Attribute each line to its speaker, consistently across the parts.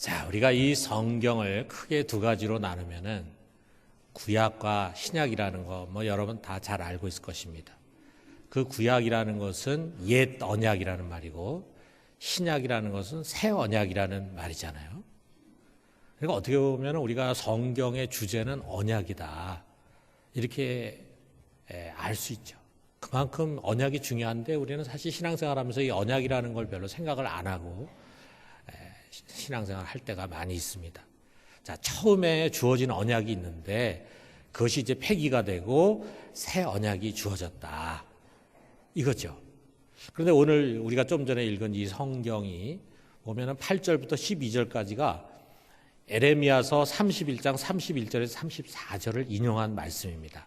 Speaker 1: 자, 우리가 이 성경을 크게 두 가지로 나누면은 구약과 신약이라는 거 여러분 다 잘 알고 있을 것입니다. 그 구약이라는 것은 옛 언약이라는 말이고 신약이라는 것은 새 언약이라는 말이잖아요. 그러니까 어떻게 보면 우리가 성경의 주제는 언약이다 이렇게 알 수 있죠. 그만큼 언약이 중요한데 우리는 사실 신앙생활하면서 이 언약이라는 걸 별로 생각을 안 하고 신앙생활 할 때가 많이 있습니다. 자, 처음에 주어진 언약이 있는데 그것이 이제 폐기가 되고 새 언약이 주어졌다 이거죠. 그런데 오늘 우리가 좀 전에 읽은 이 성경이 보면은 8절부터 12절까지가 에레미야서 31장 31절에서 34절을 인용한 말씀입니다.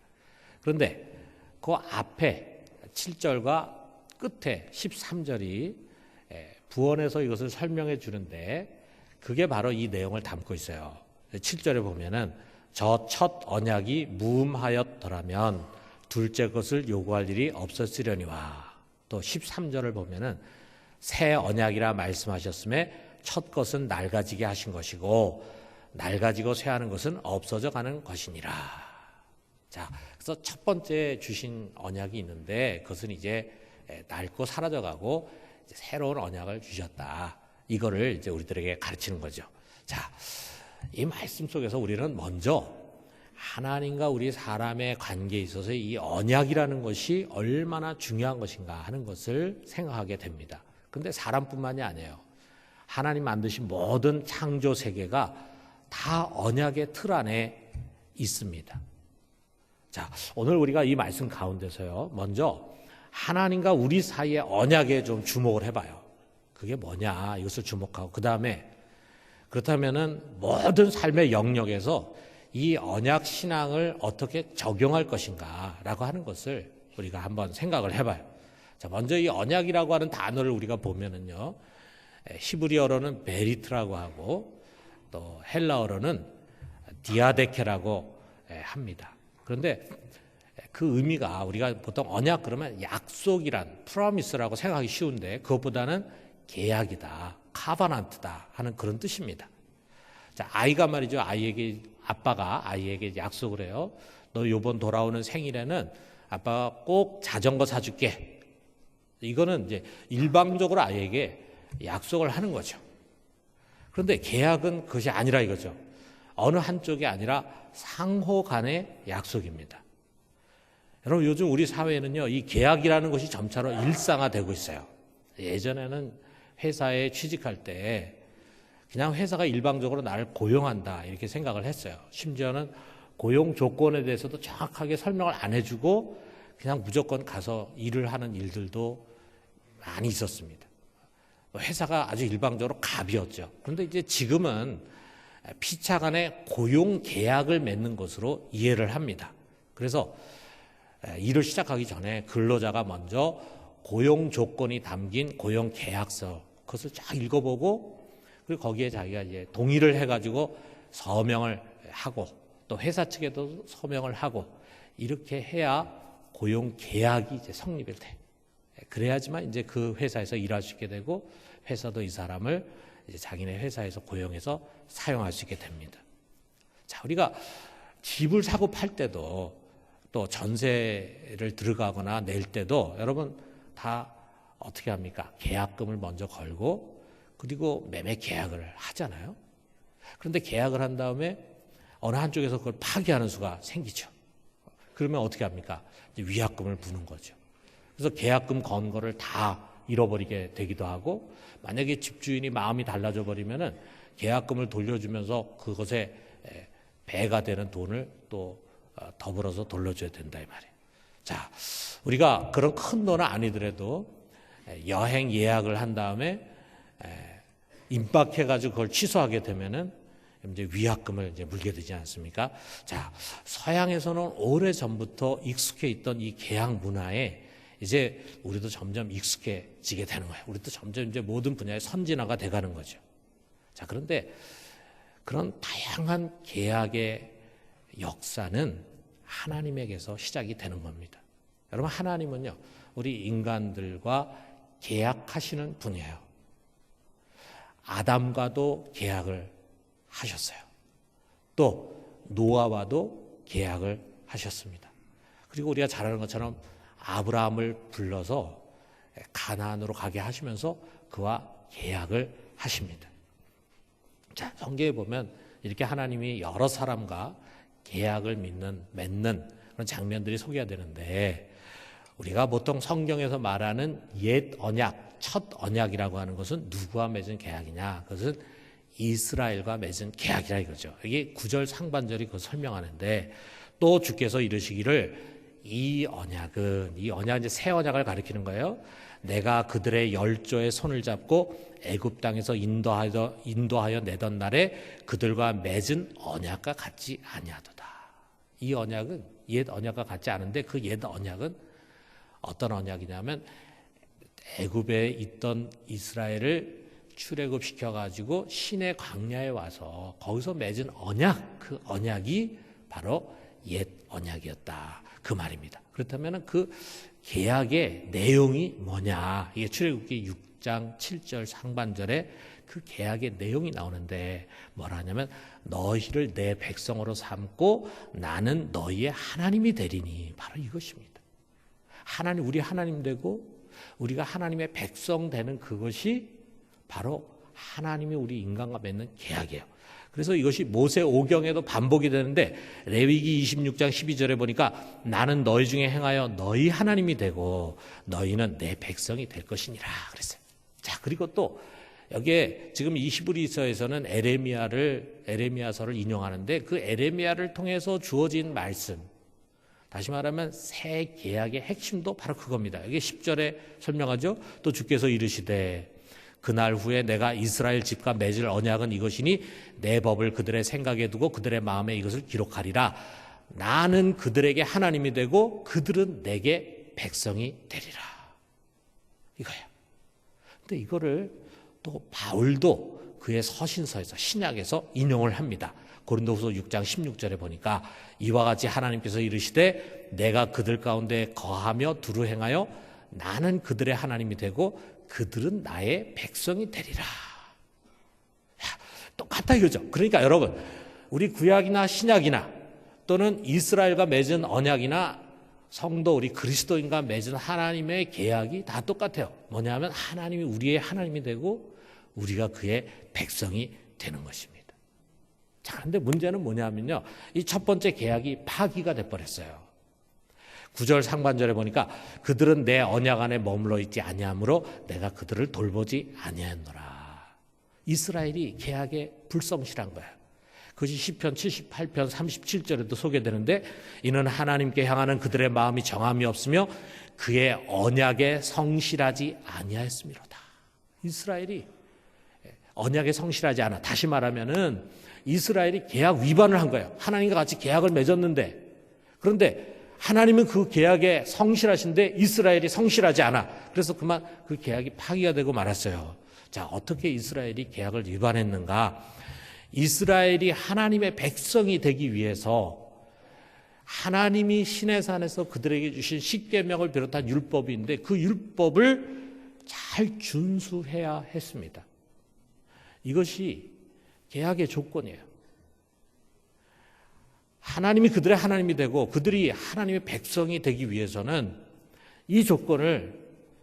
Speaker 1: 그런데 그 앞에 7절과 끝에 13절이 부언해서 이것을 설명해 주는데 그게 바로 이 내용을 담고 있어요. 7절에 보면은 저 첫 언약이 무음하였더라면 둘째 것을 요구할 일이 없었으려니와, 또 13절을 보면은 새 언약이라 말씀하셨음에 첫 것은 낡아지게 하신 것이고 낡아지고 쇠하는 것은 없어져 가는 것이니라. 자, 그래서 첫 번째 주신 언약이 있는데 그것은 이제 낡고 사라져가고 새로운 언약을 주셨다. 이거를 이제 우리들에게 가르치는 거죠. 자, 이 말씀 속에서 우리는 먼저 하나님과 우리 사람의 관계에 있어서 이 언약이라는 것이 얼마나 중요한 것인가 하는 것을 생각하게 됩니다. 그런데 사람뿐만이 아니에요. 하나님 만드신 모든 창조 세계가 다 언약의 틀 안에 있습니다. 자, 오늘 우리가 이 말씀 가운데서요, 먼저 하나님과 우리 사이의 언약에 좀 주목을 해봐요. 그게 뭐냐 이것을 주목하고 그 다음에 그렇다면은 모든 삶의 영역에서 이 언약 신앙을 어떻게 적용할 것인가라고 하는 것을 우리가 한번 생각을 해봐요. 자, 먼저 이 언약이라고 하는 단어를 우리가 보면은요, 히브리어로는 베리트라고 하고 또 헬라어로는 디아데케라고 합니다. 그런데 그 의미가 우리가 보통 언약 그러면 약속이란 프로미스라고 생각하기 쉬운데 그것보다는 계약이다, 카바난트다 하는 그런 뜻입니다. 자, 아이가 말이죠. 아빠가 아이에게 약속을 해요. 너 요번 돌아오는 생일에는 아빠가 꼭 자전거 사줄게. 이거는 이제 일방적으로 아이에게 약속을 하는 거죠. 그런데 계약은 그것이 아니라 이거죠. 어느 한쪽이 아니라 상호 간의 약속입니다. 여러분, 요즘 우리 사회는요, 이 계약이라는 것이 점차로 일상화되고 있어요. 예전에는 회사에 취직할 때 그냥 회사가 일방적으로 나를 고용한다 이렇게 생각을 했어요. 심지어는 고용 조건에 대해서도 정확하게 설명을 안 해주고 그냥 무조건 가서 일을 하는 일들도 많이 있었습니다. 회사가 아주 일방적으로 갑이었죠. 그런데 이제 지금은 피차 간의 고용 계약을 맺는 것으로 이해를 합니다. 그래서 일을 시작하기 전에 근로자가 먼저 고용 조건이 담긴 고용 계약서 그것을 쫙 읽어보고 그리고 거기에 자기가 이제 동의를 해가지고 서명을 하고 또 회사 측에도 서명을 하고 이렇게 해야 고용 계약이 이제 성립이 돼. 그래야지만 이제 그 회사에서 일할 수 있게 되고 회사도 이 사람을 이제 자기네 회사에서 고용해서 사용할 수 있게 됩니다. 자, 우리가 집을 사고 팔 때도 또 전세를 들어가거나 낼 때도 여러분 다 어떻게 합니까? 계약금을 먼저 걸고 그리고 매매 계약을 하잖아요. 그런데 계약을 한 다음에 어느 한쪽에서 그걸 파기하는 수가 생기죠. 그러면 어떻게 합니까? 이제 위약금을 부는 거죠. 그래서 계약금 건 거를 다 잃어버리게 되기도 하고 만약에 집주인이 마음이 달라져 버리면은 계약금을 돌려주면서 그것에 배가 되는 돈을 또 더불어서 돌려줘야 된다 이 말이에요. 자, 우리가 그런 큰 돈은 아니더라도 여행 예약을 한 다음에 임박해가지고 그걸 취소하게 되면은 이제 위약금을 이제 물게 되지 않습니까? 자, 서양에서는 오래 전부터 익숙해 있던 이 계약 문화에 이제 우리도 점점 익숙해지게 되는 거예요. 우리도 점점 이제 모든 분야의 선진화가 돼가는 거죠. 자, 그런데 그런 다양한 계약의 역사는 하나님에게서 시작이 되는 겁니다. 여러분, 하나님은요, 우리 인간들과 계약하시는 분이에요. 아담과도 계약을 하셨어요. 또 노아와도 계약을 하셨습니다. 그리고 우리가 잘 아는 것처럼 아브라함을 불러서 가나안으로 가게 하시면서 그와 계약을 하십니다. 자, 성경에 보면 이렇게 하나님이 여러 사람과 계약을 맺는 그런 장면들이 소개가 되는데, 우리가 보통 성경에서 말하는 옛 언약, 첫 언약이라고 하는 것은 누구와 맺은 계약이냐? 그것은 이스라엘과 맺은 계약이라 이거죠. 이게 9절 상반절이 그걸 설명하는데, 또 주께서 이르시기를 이 언약은 이제 새 언약을 가리키는 거예요. 내가 그들의 열조의 손을 잡고 애굽 땅에서 인도하여 내던 날에 그들과 맺은 언약과 같지 아니하도다. 이 언약은 옛 언약과 같지 않은데, 그 옛 언약은 어떤 언약이냐면 애굽에 있던 이스라엘을 출애굽시켜 가지고 시내 광야에 와서 거기서 맺은 언약, 그 언약이 바로 옛 언약이었다, 그 말입니다. 그렇다면 그 계약의 내용이 뭐냐? 이게 출애굽기 6장 7절 상반절에 그 계약의 내용이 나오는데, 뭐라 하냐면 너희를 내 백성으로 삼고 나는 너희의 하나님이 되리니, 바로 이것입니다. 하나님, 우리 하나님 되고 우리가 하나님의 백성 되는 그것이 바로 하나님이 우리 인간과 맺는 계약이에요. 그래서 이것이 모세 오경에도 반복이 되는데, 레위기 26장 12절에 보니까 나는 너희 중에 행하여 너희 하나님이 되고 너희는 내 백성이 될 것이니라 그랬어요. 자, 그리고 또 여기에 지금 이 히브리서에서는 에레미야서를 인용하는데, 그 에레미야를 통해서 주어진 말씀, 다시 말하면 새 계약의 핵심도 바로 그겁니다. 이게 10절에 설명하죠. 또 주께서 이르시되 그날 후에 내가 이스라엘 집과 맺을 언약은 이것이니 내 법을 그들의 생각에 두고 그들의 마음에 이것을 기록하리라. 나는 그들에게 하나님이 되고 그들은 내게 백성이 되리라. 이거예요. 근데 이거를 또 바울도 그의 서신서에서, 신약에서 인용을 합니다. 고린도후서 6장 16절에 보니까 이와 같이 하나님께서 이르시되 내가 그들 가운데 거하며 두루 행하여 나는 그들의 하나님이 되고 그들은 나의 백성이 되리라. 똑같다 이거죠. 그러니까 여러분, 우리 구약이나 신약이나 또는 이스라엘과 맺은 언약이나 성도 우리 그리스도인과 맺은 하나님의 계약이 다 똑같아요. 뭐냐면 하나님이 우리의 하나님이 되고 우리가 그의 백성이 되는 것입니다. 자, 근데 문제는 뭐냐면요, 이 첫 번째 계약이 파기가 돼버렸어요. 9절 상반절에 보니까 그들은 내 언약 안에 머물러 있지 아니하므로 내가 그들을 돌보지 아니하노라. 이스라엘이 계약에 불성실한 거예요. 그것이 시편 78편 37절에도 소개되는데, 이는 하나님께 향하는 그들의 마음이 정함이 없으며 그의 언약에 성실하지 아니하였음이로다. 이스라엘이 언약에 성실하지 않아. 다시 말하면은 이스라엘이 계약 위반을 한 거예요. 하나님과 같이 계약을 맺었는데, 그런데 하나님은 그 계약에 성실하신데 이스라엘이 성실하지 않아. 그래서 그만 그 계약이 파기가 되고 말았어요. 자, 어떻게 이스라엘이 계약을 위반했는가? 이스라엘이 하나님의 백성이 되기 위해서 하나님이 시내산에서 그들에게 주신 십계명을 비롯한 율법인데, 그 율법을 잘 준수해야 했습니다. 이것이 계약의 조건이에요. 하나님이 그들의 하나님이 되고 그들이 하나님의 백성이 되기 위해서는 이 조건을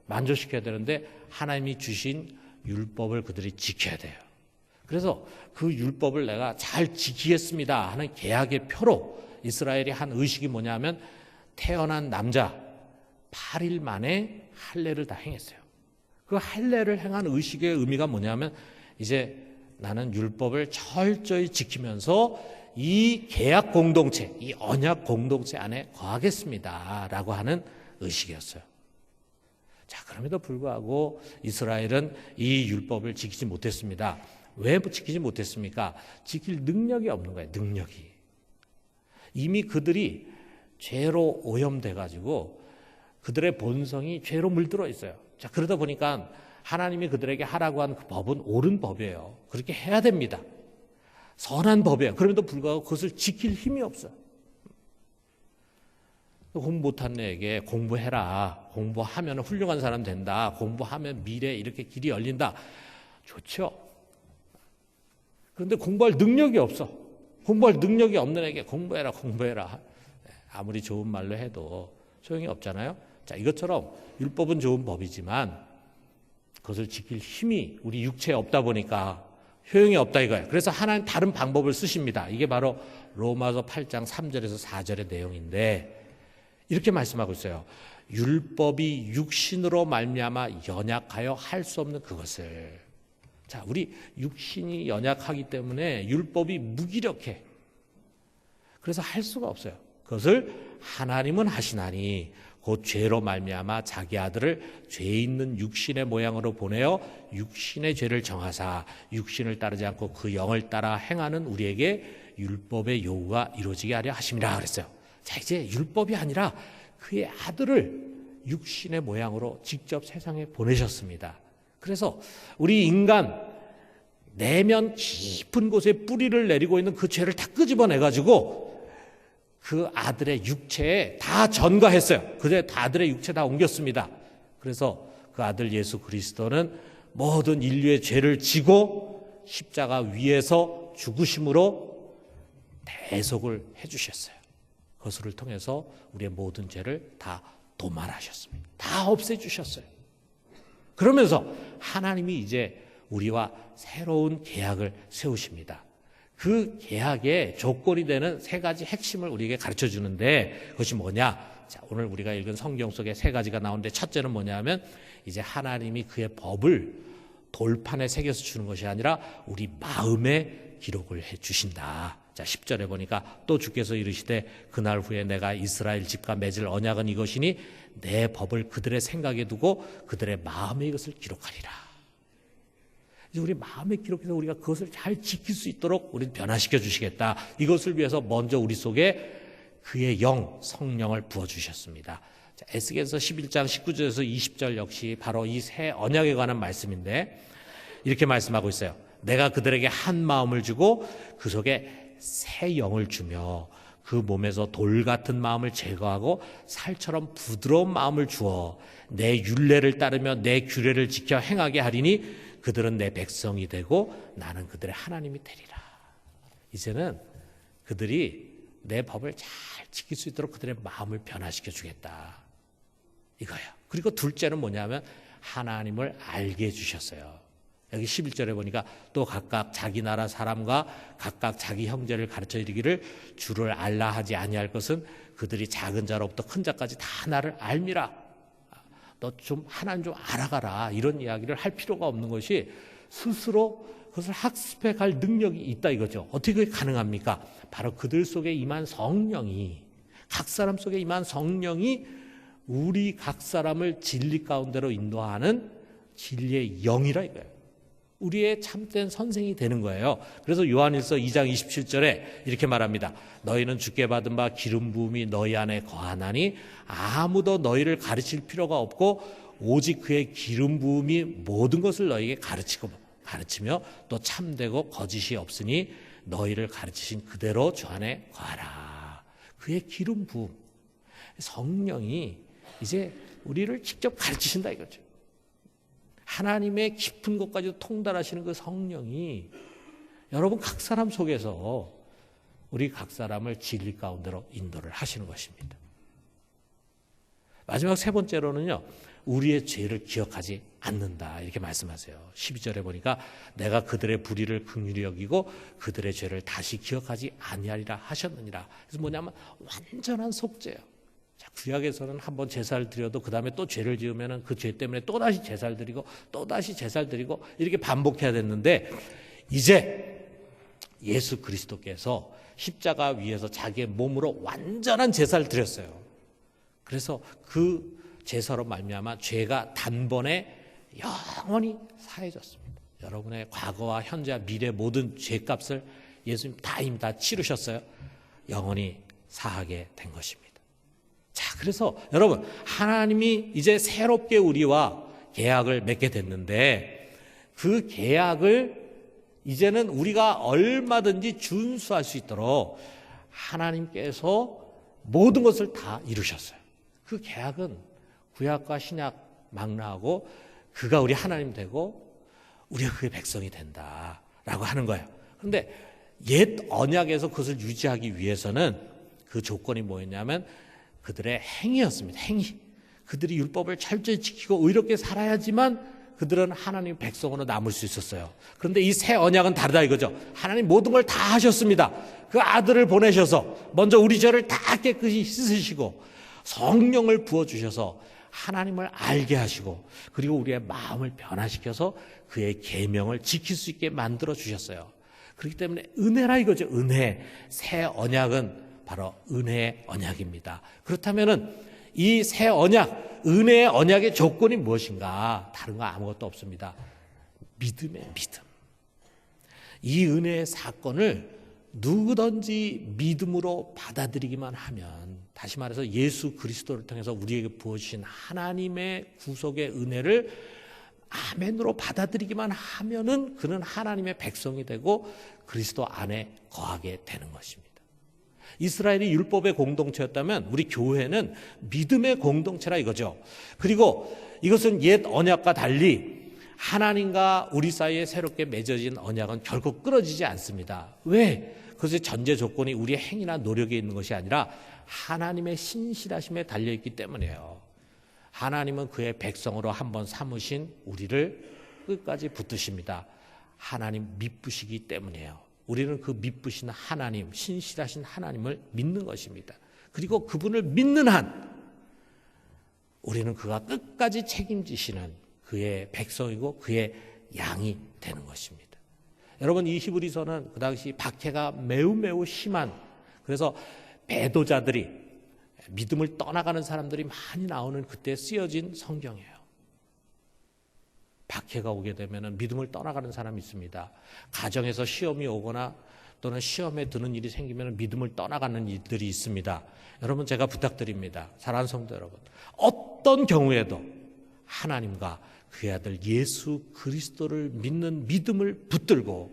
Speaker 1: 만족시켜야 되는데, 하나님이 주신 율법을 그들이 지켜야 돼요. 그래서 그 율법을 내가 잘 지키겠습니다 하는 계약의 표로 이스라엘이 한 의식이 뭐냐면, 태어난 남자 8일 만에 할례를 다 행했어요. 그 할례를 행한 의식의 의미가 뭐냐면, 이제 나는 율법을 철저히 지키면서 이 계약 공동체, 이 언약 공동체 안에 거하겠습니다 라고 하는 의식이었어요. 자, 그럼에도 불구하고 이스라엘은 이 율법을 지키지 못했습니다. 왜 지키지 못했습니까? 지킬 능력이 없는 거예요. 능력이. 이미 그들이 죄로 오염돼 가지고 그들의 본성이 죄로 물들어 있어요. 자, 그러다 보니까 하나님이 그들에게 하라고 한 그 법은 옳은 법이에요. 그렇게 해야 됩니다. 선한 법이에요. 그럼에도 불구하고 그것을 지킬 힘이 없어요. 공부 못한 애에게 공부해라. 공부하면 훌륭한 사람 된다. 공부하면 미래 이렇게 길이 열린다. 좋죠. 그런데 공부할 능력이 없어. 공부할 능력이 없는 애에게 공부해라. 아무리 좋은 말로 해도 소용이 없잖아요. 자, 이것처럼 율법은 좋은 법이지만 그것을 지킬 힘이 우리 육체에 없다 보니까 효용이 없다 이거예요. 그래서 하나님 다른 방법을 쓰십니다. 이게 바로 로마서 8장 3절에서 4절의 내용인데 이렇게 말씀하고 있어요. 율법이 육신으로 말미암아 연약하여 할 수 없는 그것을. 자, 우리 육신이 연약하기 때문에 율법이 무기력해. 그래서 할 수가 없어요. 그것을 하나님은 하시나니 곧 죄로 말미암아 자기 아들을 죄 있는 육신의 모양으로 보내어 육신의 죄를 정하사 육신을 따르지 않고 그 영을 따라 행하는 우리에게 율법의 요구가 이루어지게 하려 하심이라 그랬어요. 자, 이제 율법이 아니라 그의 아들을 육신의 모양으로 직접 세상에 보내셨습니다. 그래서 우리 인간 내면 깊은 곳에 뿌리를 내리고 있는 그 죄를 다 끄집어내가지고 그 아들의 육체에 다 전가했어요. 그 아들의 육체 다 옮겼습니다. 그래서 그 아들 예수 그리스도는 모든 인류의 죄를 지고 십자가 위에서 죽으심으로 대속을 해주셨어요. 그것을 통해서 우리의 모든 죄를 다 도말하셨습니다. 다 없애주셨어요. 그러면서 하나님이 이제 우리와 새로운 계약을 세우십니다. 그 계약의 조건이 되는 세 가지 핵심을 우리에게 가르쳐 주는데 그것이 뭐냐? 자, 오늘 우리가 읽은 성경 속에 세 가지가 나오는데 첫째는 뭐냐면 이제 하나님이 그의 법을 돌판에 새겨서 주는 것이 아니라 우리 마음에 기록을 해 주신다. 자, 10절에 보니까 또 주께서 이르시되 그날 후에 내가 이스라엘 집과 맺을 언약은 이것이니 내 법을 그들의 생각에 두고 그들의 마음에 이것을 기록하리라. 이제 우리 마음에 기록해서 우리가 그것을 잘 지킬 수 있도록 우리를 변화시켜 주시겠다. 이것을 위해서 먼저 우리 속에 그의 영, 성령을 부어주셨습니다. 에스겔서 11장 19절에서 20절 역시 바로 이 새 언약에 관한 말씀인데 이렇게 말씀하고 있어요. 내가 그들에게 한 마음을 주고 그 속에 새 영을 주며 그 몸에서 돌 같은 마음을 제거하고 살처럼 부드러운 마음을 주어 내 율례를 따르며 내 규례를 지켜 행하게 하리니 그들은 내 백성이 되고 나는 그들의 하나님이 되리라. 이제는 그들이 내 법을 잘 지킬 수 있도록 그들의 마음을 변화시켜 주겠다. 이거예요. 그리고 둘째는 뭐냐면 하나님을 알게 해주셨어요. 여기 11절에 보니까 또 각각 자기 나라 사람과 각각 자기 형제를 가르쳐 이르기를 주를 알라 하지 아니할 것은 그들이 작은 자로부터 큰 자까지 다 나를 알미라. 너 좀 하나님 좀 알아가라. 이런 이야기를 할 필요가 없는 것이 스스로 그것을 학습해 갈 능력이 있다 이거죠. 어떻게 그게 가능합니까? 바로 그들 속에 임한 성령이, 각 사람 속에 임한 성령이 우리 각 사람을 진리 가운데로 인도하는 진리의 영이라 이거예요. 우리의 참된 선생이 되는 거예요. 그래서 요한일서 2장 27절에 이렇게 말합니다. 너희는 주께 받은 바 기름 부음이 너희 안에 거하나니 아무도 너희를 가르칠 필요가 없고 오직 그의 기름 부음이 모든 것을 너희에게 가르치며 또 참되고 거짓이 없으니 너희를 가르치신 그대로 주 안에 거하라. 그의 기름 부음, 성령이 이제 우리를 직접 가르치신다 이거죠. 하나님의 깊은 곳까지도 통달하시는 그 성령이 여러분 각 사람 속에서 우리 각 사람을 진리 가운데로 인도를 하시는 것입니다. 마지막 세 번째로는요, 우리의 죄를 기억하지 않는다 이렇게 말씀하세요. 12절에 보니까 내가 그들의 불의를 긍휼히 여기고 그들의 죄를 다시 기억하지 아니하리라 하셨느니라. 그래서 뭐냐면 완전한 속죄예요. 구약에서는 한번 제사를 드려도 그 다음에 또 죄를 지으면 그 죄 때문에 또다시 제사를 드리고 또다시 제사를 드리고 이렇게 반복해야 됐는데 이제 예수 그리스도께서 십자가 위에서 자기의 몸으로 완전한 제사를 드렸어요. 그래서 그 제사로 말미암아 죄가 단번에 영원히 사해졌습니다. 여러분의 과거와 현재와 미래 모든 죄값을 예수님 이미 다 치르셨어요. 영원히 사하게 된 것입니다. 자, 그래서 여러분 하나님이 이제 새롭게 우리와 계약을 맺게 됐는데 그 계약을 이제는 우리가 얼마든지 준수할 수 있도록 하나님께서 모든 것을 다 이루셨어요. 그 계약은 구약과 신약 망라하고 그가 우리 하나님 되고 우리가 그의 백성이 된다라고 하는 거예요. 그런데 옛 언약에서 그것을 유지하기 위해서는 그 조건이 뭐였냐면 그들의 행위였습니다. 행위. 그들이 율법을 철저히 지키고 의롭게 살아야지만 그들은 하나님의 백성으로 남을 수 있었어요. 그런데 이 새 언약은 다르다 이거죠. 하나님 모든 걸 다 하셨습니다. 그 아들을 보내셔서 먼저 우리 죄를 다 깨끗이 씻으시고 성령을 부어주셔서 하나님을 알게 하시고 그리고 우리의 마음을 변화시켜서 그의 계명을 지킬 수 있게 만들어 주셨어요. 그렇기 때문에 은혜라 이거죠. 은혜. 새 언약은 바로 은혜의 언약입니다. 그렇다면은 이 새 언약, 은혜의 언약의 조건이 무엇인가? 다른 거 아무것도 없습니다. 믿음의 믿음. 이 은혜의 사건을 누구든지 믿음으로 받아들이기만 하면, 다시 말해서 예수 그리스도를 통해서 우리에게 부어주신 하나님의 구속의 은혜를 아멘으로 받아들이기만 하면은 그는 하나님의 백성이 되고 그리스도 안에 거하게 되는 것입니다. 이스라엘이 율법의 공동체였다면 우리 교회는 믿음의 공동체라 이거죠. 그리고 이것은 옛 언약과 달리 하나님과 우리 사이에 새롭게 맺어진 언약은 결코 끊어지지 않습니다. 왜? 그것의 전제 조건이 우리의 행위나 노력에 있는 것이 아니라 하나님의 신실하심에 달려있기 때문이에요. 하나님은 그의 백성으로 한번 삼으신 우리를 끝까지 붙드십니다. 하나님 믿으시기 때문이에요. 우리는 그 믿으신 하나님, 신실하신 하나님을 믿는 것입니다. 그리고 그분을 믿는 한 우리는 그가 끝까지 책임지시는 그의 백성이고 그의 양이 되는 것입니다. 여러분, 이 히브리서는 그 당시 박해가 매우 심한, 그래서 배도자들이, 믿음을 떠나가는 사람들이 많이 나오는 그때 쓰여진 성경이에요. 박해가 오게 되면 믿음을 떠나가는 사람이 있습니다. 가정에서 시험이 오거나 또는 시험에 드는 일이 생기면 믿음을 떠나가는 일들이 있습니다. 여러분, 제가 부탁드립니다. 사랑하는 성도 여러분, 어떤 경우에도 하나님과 그의 아들 예수 그리스도를 믿는 믿음을 붙들고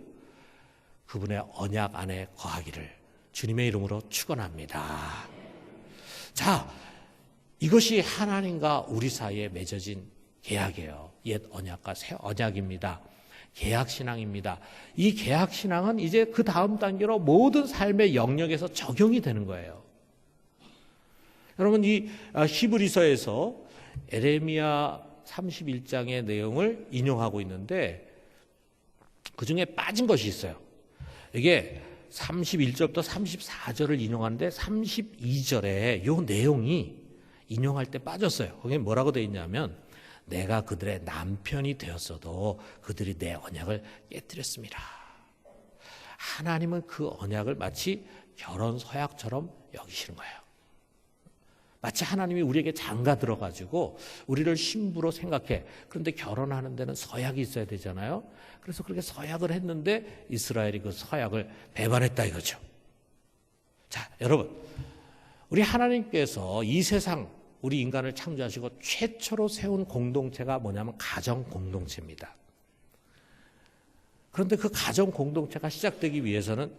Speaker 1: 그분의 언약 안에 거하기를 주님의 이름으로 축원합니다. 자, 이것이 하나님과 우리 사이에 맺어진 계약이에요. 옛 언약과 새 언약입니다. 계약신앙입니다. 이 계약신앙은 이제 그 다음 단계로 모든 삶의 영역에서 적용이 되는 거예요. 여러분, 이 히브리서에서 에레미야 31장의 내용을 인용하고 있는데 그 중에 빠진 것이 있어요. 이게 31절부터 34절을 인용하는데 32절에 이 내용이 인용할 때 빠졌어요. 거기에 뭐라고 되어 있냐면 내가 그들의 남편이 되었어도 그들이 내 언약을 깨뜨렸습니다. 하나님은 그 언약을 마치 결혼 서약처럼 여기시는 거예요. 마치 하나님이 우리에게 장가 들어가지고 우리를 신부로 생각해. 그런데 결혼하는 데는 서약이 있어야 되잖아요. 그래서 그렇게 서약을 했는데 이스라엘이 그 서약을 배반했다 이거죠. 자, 여러분, 우리 하나님께서 이 세상 우리 인간을 창조하시고 최초로 세운 공동체가 뭐냐면 가정 공동체입니다. 그런데 그 가정 공동체가 시작되기 위해서는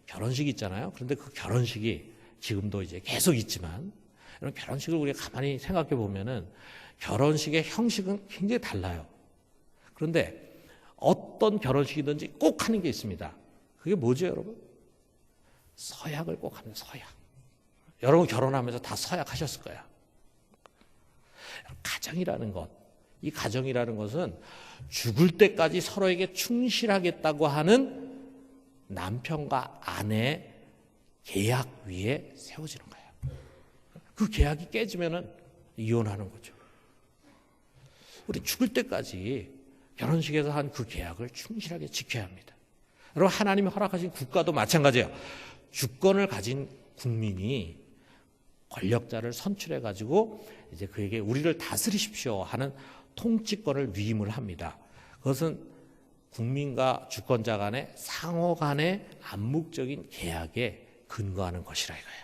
Speaker 1: 결혼식이 있잖아요. 그런데 그 결혼식이 지금도 이제 계속 있지만, 여러분, 결혼식을 우리가 가만히 생각해 보면은 결혼식의 형식은 굉장히 달라요. 그런데 어떤 결혼식이든지 꼭 하는 게 있습니다. 그게 뭐죠, 여러분? 서약을 꼭 합니다. 서약. 여러분 결혼하면서 다 서약하셨을 거야. 가정이라는 것, 이 가정이라는 것은 죽을 때까지 서로에게 충실하겠다고 하는 남편과 아내의 계약 위에 세워지는 거예요. 그 계약이 깨지면은 이혼하는 거죠. 우리 죽을 때까지 결혼식에서 한 그 계약을 충실하게 지켜야 합니다. 여러분, 하나님이 허락하신 국가도 마찬가지예요. 주권을 가진 국민이 권력자를 선출해 가지고 이제 그에게 우리를 다스리십시오 하는 통치권을 위임을 합니다. 그것은 국민과 주권자 간의 상호 간의 암묵적인 계약에 근거하는 것이라 이거예요.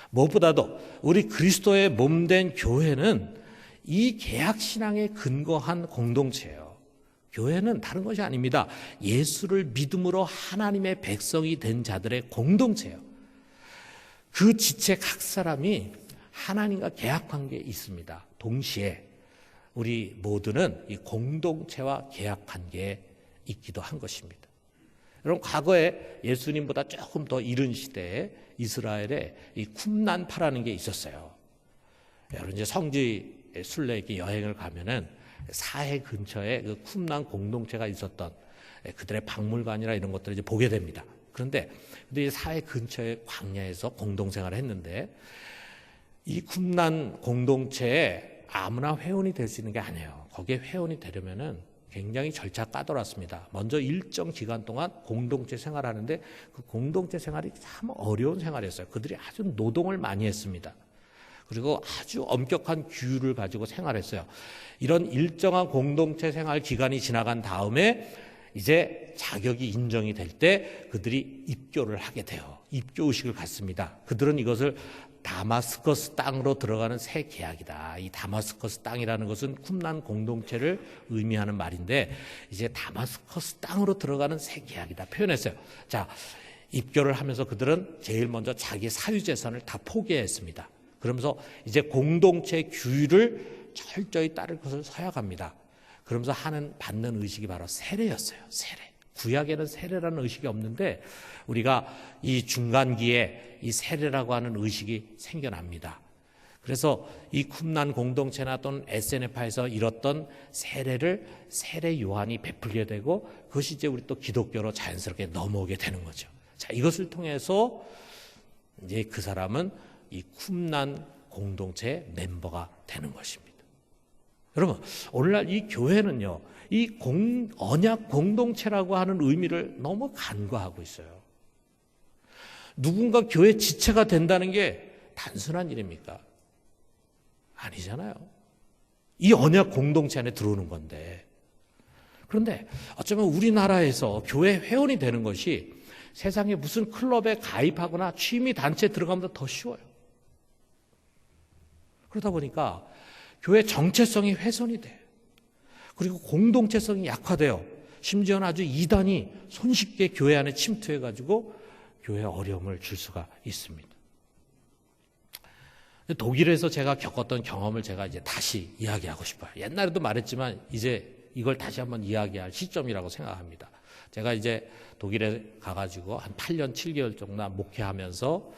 Speaker 1: 무엇보다도 우리 그리스도의 몸된 교회는 이 계약 신앙에 근거한 공동체예요. 교회는 다른 것이 아닙니다. 예수를 믿음으로 하나님의 백성이 된 자들의 공동체예요. 그 지체 각 사람이 하나님과 계약 관계에 있습니다. 동시에 우리 모두는 이 공동체와 계약 관계에 있기도 한 것입니다. 여러분, 과거에 예수님보다 조금 더 이른 시대에 이스라엘에 이 쿰란파라는 게 있었어요. 여러분, 이제 성지 순례 이렇게 여행을 가면은 사해 근처에 그 쿰란 공동체가 있었던 그들의 박물관이나 이런 것들을 이제 보게 됩니다. 그런데 이 사해 근처의 광야에서 공동생활을 했는데, 이 쿰란 공동체에 아무나 회원이 될 수 있는 게 아니에요. 거기에 회원이 되려면은 굉장히 절차가 까다롭습니다. 먼저 일정 기간 동안 공동체 생활하는데, 그 공동체 생활이 참 어려운 생활이었어요. 그들이 아주 노동을 많이 했습니다. 그리고 아주 엄격한 규율을 가지고 생활했어요. 이런 일정한 공동체 생활 기간이 지나간 다음에 이제 자격이 인정이 될 때 그들이 입교를 하게 돼요. 입교 의식을 갖습니다. 그들은 이것을 다마스커스 땅으로 들어가는 새 계약이다. 이 다마스커스 땅이라는 것은 쿰란 공동체를 의미하는 말인데, 이제 다마스커스 땅으로 들어가는 새 계약이다 표현했어요. 자, 입교를 하면서 그들은 제일 먼저 자기 사유재산을 다 포기했습니다. 그러면서 이제 공동체 규율을 철저히 따를 것을 서약합니다. 그러면서 받는 의식이 바로 세례였어요. 세례. 구약에는 세례라는 의식이 없는데 우리가 이 중간기에 이 세례라고 하는 의식이 생겨납니다. 그래서 이 쿰란 공동체나 또는 SNF에서 이뤘던 세례를 세례 요한이 베풀게 되고, 그것이 이제 우리 또 기독교로 자연스럽게 넘어오게 되는 거죠. 자, 이것을 통해서 이제 그 사람은 이 쿰란 공동체의 멤버가 되는 것입니다. 여러분, 오늘날 이 교회는요, 이 언약 공동체라고 하는 의미를 너무 간과하고 있어요. 누군가 교회 지체가 된다는 게 단순한 일입니까? 아니잖아요. 이 언약 공동체 안에 들어오는 건데. 그런데 어쩌면 우리나라에서 교회 회원이 되는 것이 세상에 무슨 클럽에 가입하거나 취미 단체에 들어가면 더 쉬워요. 그러다 보니까 교회 정체성이 훼손이 돼요. 그리고 공동체성이 약화돼요. 심지어는 아주 이단이 손쉽게 교회 안에 침투해가지고 교회에 어려움을 줄 수가 있습니다. 독일에서 제가 겪었던 경험을 제가 이제 다시 이야기하고 싶어요. 옛날에도 말했지만 이제 이걸 다시 한번 이야기할 시점이라고 생각합니다. 제가 이제 독일에 가가지고 한 8년 7개월 정도 목회하면서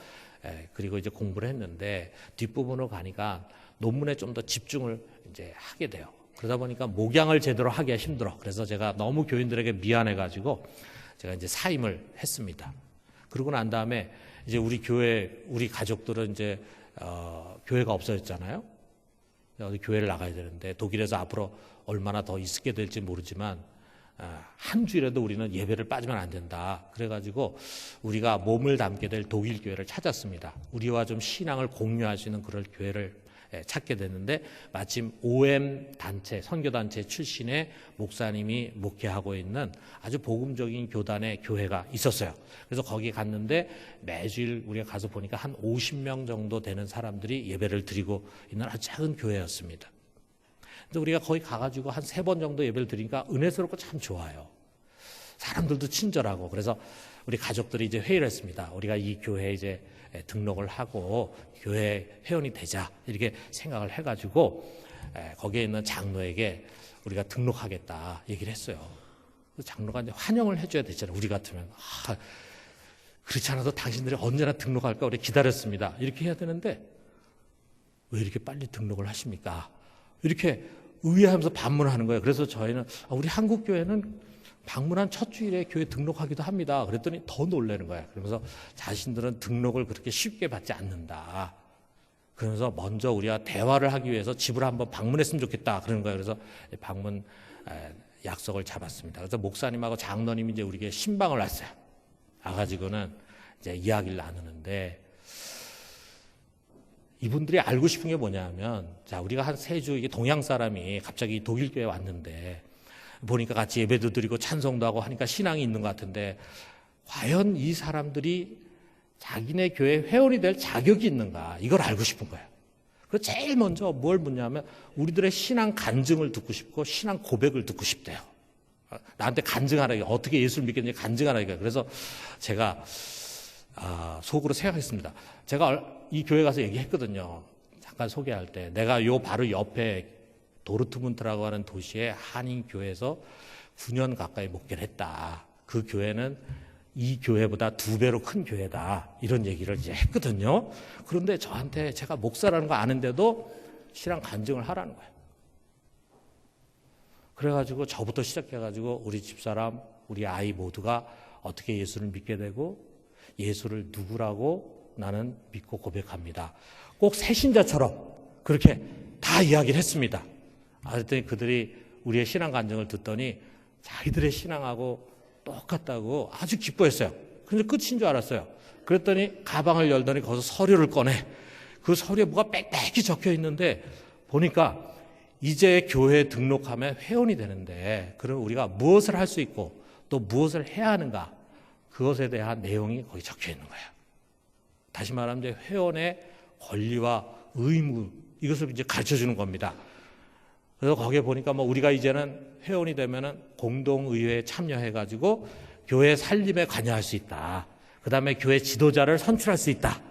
Speaker 1: 그리고 이제 공부를 했는데, 뒷부분으로 가니까 논문에 좀 더 집중을 이제 하게 돼요. 그러다 보니까 목양을 제대로 하기가 힘들어. 그래서 제가 너무 교인들에게 미안해가지고 제가 이제 사임을 했습니다. 그러고 난 다음에 이제 우리 교회, 우리 가족들은 이제 교회가 없어졌잖아요. 어디 교회를 나가야 되는데, 독일에서 앞으로 얼마나 더 있게 될지 모르지만 한 주일에도 우리는 예배를 빠지면 안 된다. 그래가지고 우리가 몸을 담게 될 독일 교회를 찾았습니다. 우리와 좀 신앙을 공유할 수 있는 그런 교회를 찾게 됐는데, 마침 OM 단체, 선교단체 출신의 목사님이 목회하고 있는 아주 복음적인 교단의 교회가 있었어요. 그래서 거기 갔는데 매주일 우리가 가서 보니까 한 50명 정도 되는 사람들이 예배를 드리고 있는 아주 작은 교회였습니다. 근데 우리가 거기 가가지고 한 3번 정도 예배를 드리니까 은혜스럽고 참 좋아요. 사람들도 친절하고. 그래서 우리 가족들이 이제 회의를 했습니다. 우리가 이 교회에 이제 등록을 하고 교회 회원이 되자, 이렇게 생각을 해가지고 거기에 있는 장로에게 우리가 등록하겠다 얘기를 했어요. 장로가 이제 환영을 해줘야 되잖아요. 우리 같으면 그렇지 않아도 당신들이 언제나 등록할까 우리 기다렸습니다, 이렇게 해야 되는데 왜 이렇게 빨리 등록을 하십니까? 이렇게 의아하면서 반문하는 거예요. 그래서 저희는 우리 한국 교회는 방문한 첫 주일에 교회 등록하기도 합니다. 그랬더니 더 놀라는 거예요. 그러면서 자신들은 등록을 그렇게 쉽게 받지 않는다. 그러면서 먼저 우리가 대화를 하기 위해서 집을 한번 방문했으면 좋겠다 그러는 거예요. 그래서 방문 약속을 잡았습니다. 그래서 목사님하고 장로님이 이제 우리에게 신방을 왔어요. 와가지고는 이제 이야기를 나누는데, 이분들이 알고 싶은 게 뭐냐면, 자, 우리가 한 3주 이게 동양 사람이 갑자기 독일 교회에 왔는데 보니까 같이 예배도 드리고 찬송도 하고 하니까 신앙이 있는 것 같은데, 과연 이 사람들이 자기네 교회 회원이 될 자격이 있는가, 이걸 알고 싶은 거예요. 그래서 제일 먼저 뭘 묻냐면 우리들의 신앙 간증을 듣고 싶고 신앙 고백을 듣고 싶대요. 나한테 간증하라니까, 어떻게 예수를 믿겠는지 간증하라니까. 그래서 제가 속으로 생각했습니다. 제가 이 교회 가서 얘기했거든요. 잠깐 소개할 때, 내가 요 바로 옆에 도르트문트라고 하는 도시의 한인교회에서 9년 가까이 목회를 했다. 그 교회는 이 교회보다 2배로 큰 교회다. 이런 얘기를 이제 했거든요. 그런데 저한테 제가 목사라는 거 아는데도 신앙 간증을 하라는 거예요. 그래가지고 저부터 시작해가지고 우리 집사람, 우리 아이 모두가 어떻게 예수를 믿게 되고 예수를 누구라고 나는 믿고 고백합니다. 꼭 새신자처럼 그렇게 다 이야기를 했습니다. 그랬더니 그들이 우리의 신앙 간증을 듣더니 자기들의 신앙하고 똑같다고 아주 기뻐했어요. 근데 끝인 줄 알았어요. 그랬더니 가방을 열더니 거기서 서류를 꺼내. 그 서류에 뭐가 빽빽히 적혀 있는데 보니까 이제 교회에 등록하면 회원이 되는데 그럼 우리가 무엇을 할 수 있고 또 무엇을 해야 하는가, 그것에 대한 내용이 거기 적혀 있는 거예요. 다시 말하면 이제 회원의 권리와 의무, 이것을 이제 가르쳐 주는 겁니다. 그래서 거기에 보니까 뭐 우리가 이제는 회원이 되면은 공동의회에 참여해가지고 교회 살림에 관여할 수 있다. 그 다음에 교회 지도자를 선출할 수 있다.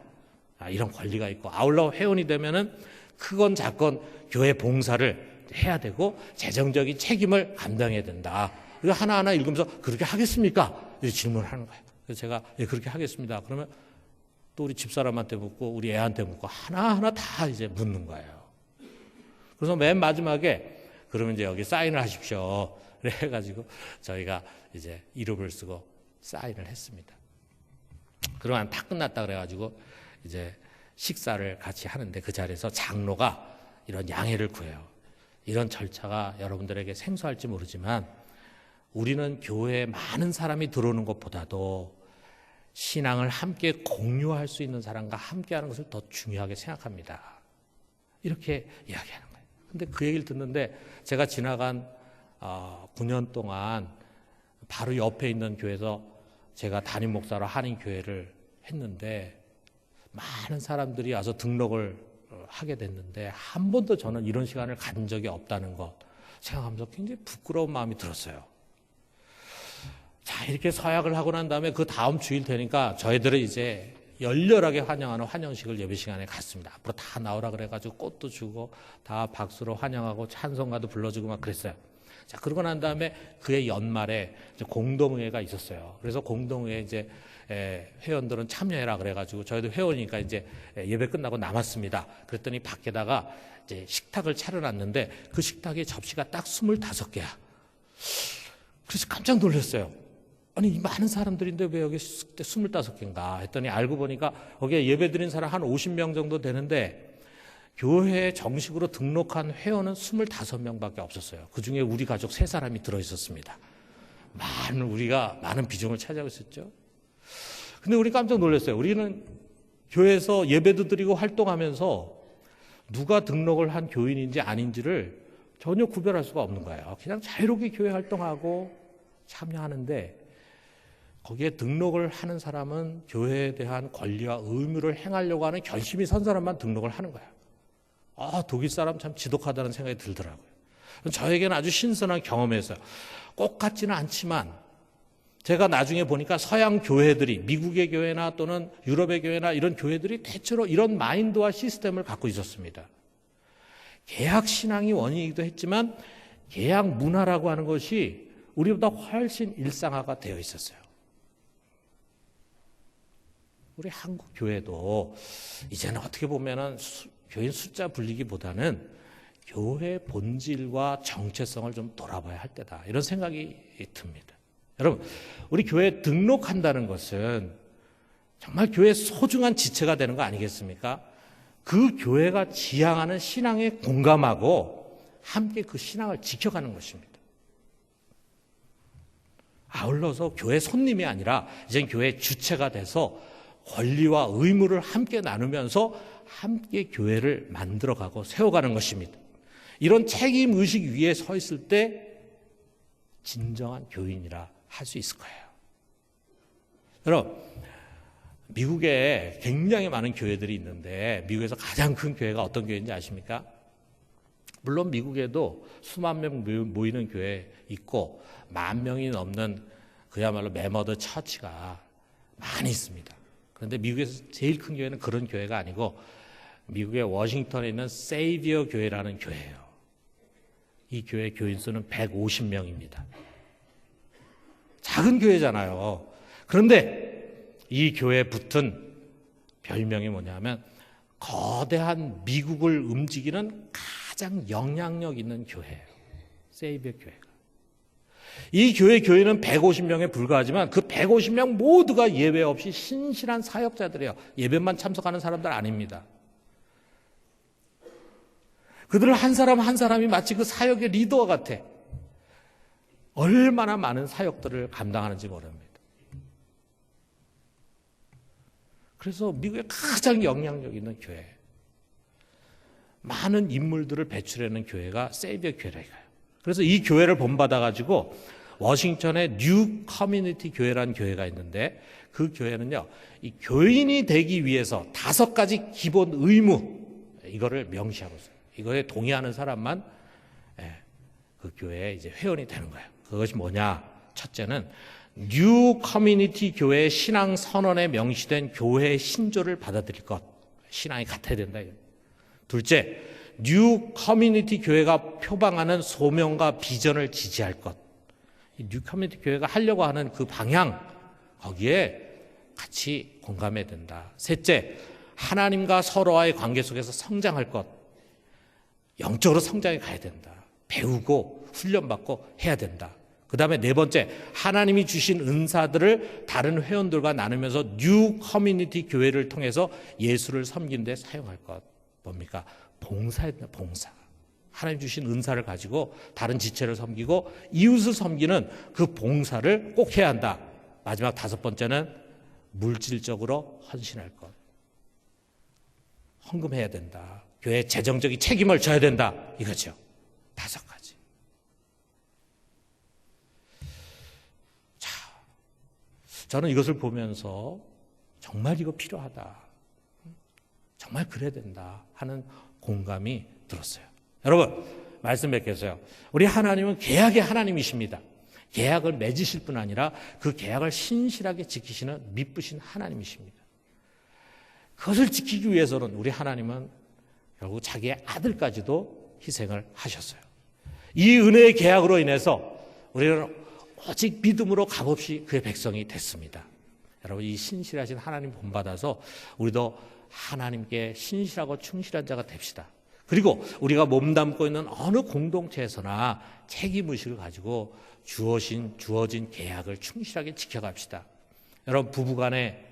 Speaker 1: 이런 권리가 있고, 아울러 회원이 되면은 크건 작건 교회 봉사를 해야 되고 재정적인 책임을 감당해야 된다. 이거 하나하나 읽으면서 그렇게 하겠습니까? 이렇게 질문을 하는 거예요. 그래서 제가 예, 그렇게 하겠습니다. 그러면 또 우리 집사람한테 묻고 우리 애한테 묻고 하나하나 다 이제 묻는 거예요. 그래서 맨 마지막에 그러면 이제 여기 사인을 하십시오. 그래가지고 저희가 이제 이름을 쓰고 사인을 했습니다. 그러면 다 끝났다 그래가지고 이제 식사를 같이 하는데 그 자리에서 장로가 이런 양해를 구해요. 이런 절차가 여러분들에게 생소할지 모르지만 우리는 교회에 많은 사람이 들어오는 것보다도 신앙을 함께 공유할 수 있는 사람과 함께하는 것을 더 중요하게 생각합니다. 이렇게 이야기하는 거예요. 근데 그 얘기를 듣는데 제가 지나간 9년 동안 바로 옆에 있는 교회에서 제가 담임 목사로 한인교회를 했는데 많은 사람들이 와서 등록을 하게 됐는데 한 번도 저는 이런 시간을 가진 적이 없다는 것 생각하면서 굉장히 부끄러운 마음이 들었어요. 자, 이렇게 서약을 하고 난 다음에 그 다음 주일 되니까 저희들은 이제 열렬하게 환영하는 환영식을 예배 시간에 갔습니다. 앞으로 다 나오라 그래가지고 꽃도 주고 다 박수로 환영하고 찬송가도 불러주고 막 그랬어요. 자, 그러고 난 다음에 그해 연말에 이제 공동회의가 있었어요. 그래서 공동회에 이제 회원들은 참여해라 그래가지고 저희도 회원이니까 이제 예배 끝나고 남았습니다. 그랬더니 밖에다가 이제 식탁을 차려놨는데 그 식탁에 접시가 딱 25개야. 그래서 깜짝 놀랐어요. 아니, 이 많은 사람들인데 왜 여기 25개인가 했더니 알고 보니까 거기에 예배 드린 사람 한 50명 정도 되는데 교회에 정식으로 등록한 회원은 25명밖에 없었어요. 그중에 우리 가족 3사람이 들어있었습니다. 우리가 많은 비중을 차지하고 있었죠. 근데 우리 깜짝 놀랐어요. 우리는 교회에서 예배도 드리고 활동하면서 누가 등록을 한 교인인지 아닌지를 전혀 구별할 수가 없는 거예요. 그냥 자유롭게 교회 활동하고 참여하는데 거기에 등록을 하는 사람은 교회에 대한 권리와 의무를 행하려고 하는 결심이 선 사람만 등록을 하는 거예요. 독일 사람 참 지독하다는 생각이 들더라고요. 저에게는 아주 신선한 경험이었어요. 꼭 같지는 않지만 제가 나중에 보니까 서양 교회들이, 미국의 교회나 또는 유럽의 교회나 이런 교회들이 대체로 이런 마인드와 시스템을 갖고 있었습니다. 개학 신앙이 원인이기도 했지만 개학 문화라고 하는 것이 우리보다 훨씬 일상화가 되어 있었어요. 우리 한국 교회도 이제는 어떻게 보면은 교인 숫자 불리기보다는 교회 본질과 정체성을 좀 돌아봐야 할 때다. 이런 생각이 듭니다. 여러분, 우리 교회에 등록한다는 것은 정말 교회의 소중한 지체가 되는 거 아니겠습니까? 그 교회가 지향하는 신앙에 공감하고 함께 그 신앙을 지켜가는 것입니다. 아울러서 교회 손님이 아니라 이젠 교회 주체가 돼서 권리와 의무를 함께 나누면서 함께 교회를 만들어가고 세워가는 것입니다. 이런 책임의식 위에 서 있을 때 진정한 교인이라 할 수 있을 거예요. 여러분, 미국에 굉장히 많은 교회들이 있는데 미국에서 가장 큰 교회가 어떤 교회인지 아십니까? 물론 미국에도 수만 명 모이는 교회 있고 10,000명이 넘는 그야말로 멤버드 처치가 많이 있습니다. 그런데 미국에서 제일 큰 교회는 그런 교회가 아니고 미국의 워싱턴에 있는 세이비어 교회라는 교회예요. 이 교회 교인 수는 150명입니다. 작은 교회잖아요. 그런데 이 교회에 붙은 별명이 뭐냐면 거대한 미국을 움직이는 가장 영향력 있는 교회예요. 세이비어 교회가. 이 교회는 150명에 불과하지만 그 150명 모두가 예외 없이 신실한 사역자들이에요. 예배만 참석하는 사람들 아닙니다. 그들 한 사람 한 사람이 마치 그 사역의 리더 같아. 얼마나 많은 사역들을 감당하는지 모릅니다. 그래서 미국의 가장 영향력 있는 교회, 많은 인물들을 배출하는 교회가 세이비어 교회라니까요. 그래서 이 교회를 본받아가지고 워싱턴에 뉴 커뮤니티 교회라는 교회가 있는데 그 교회는요, 이 교인이 되기 위해서 5가지 기본 의무, 이거를 명시하고 있어요. 이거에 동의하는 사람만 그 교회에 이제 회원이 되는 거예요. 그것이 뭐냐? 첫째는 뉴 커뮤니티 교회의 신앙 선언에 명시된 교회의 신조를 받아들일 것. 신앙이 같아야 된다. 둘째, 뉴 커뮤니티 교회가 표방하는 소명과 비전을 지지할 것. 이 뉴 커뮤니티 교회가 하려고 하는 그 방향, 거기에 같이 공감해야 된다. 셋째, 하나님과 서로와의 관계 속에서 성장할 것. 영적으로 성장해 가야 된다. 배우고 훈련받고 해야 된다. 그 다음에 네 번째, 하나님이 주신 은사들을 다른 회원들과 나누면서 뉴 커뮤니티 교회를 통해서 예수를 섬기는 데 사용할 것. 뭡니까? 봉사입니다. 봉사. 하나님 주신 은사를 가지고 다른 지체를 섬기고 이웃을 섬기는 그 봉사를 꼭 해야 한다. 마지막 5번째는 물질적으로 헌신할 것. 헌금해야 된다. 교회 재정적인 책임을 져야 된다. 이거죠. 5가지. 자, 저는 이것을 보면서 정말 이거 필요하다. 정말 그래야 된다 하는 공감이 들었어요. 여러분, 말씀 뵙겠어요. 우리 하나님은 계약의 하나님이십니다. 계약을 맺으실 뿐 아니라 그 계약을 신실하게 지키시는 미쁘신 하나님이십니다. 그것을 지키기 위해서는 우리 하나님은 결국 자기의 아들까지도 희생을 하셨어요. 이 은혜의 계약으로 인해서 우리는 오직 믿음으로 값없이 그의 백성이 됐습니다. 여러분, 이 신실하신 하나님 본받아서 우리도 하나님께 신실하고 충실한 자가 됩시다. 그리고 우리가 몸담고 있는 어느 공동체에서나 책임의식을 가지고 주어진 계약을 충실하게 지켜갑시다. 여러분, 부부간에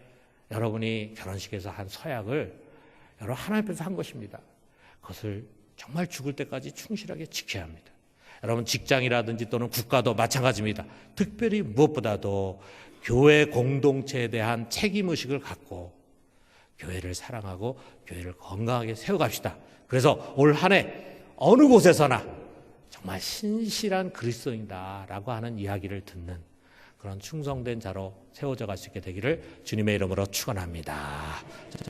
Speaker 1: 여러분이 결혼식에서 한 서약을 여러분 하나님 앞에서 한 것입니다. 그것을 정말 죽을 때까지 충실하게 지켜야 합니다. 여러분, 직장이라든지 또는 국가도 마찬가지입니다. 특별히 무엇보다도 교회 공동체에 대한 책임의식을 갖고 교회를 사랑하고 교회를 건강하게 세워갑시다. 그래서 올 한 해 어느 곳에서나 정말 신실한 그리스도인다라고 하는 이야기를 듣는 그런 충성된 자로 세워져 갈 수 있게 되기를 주님의 이름으로 축원합니다.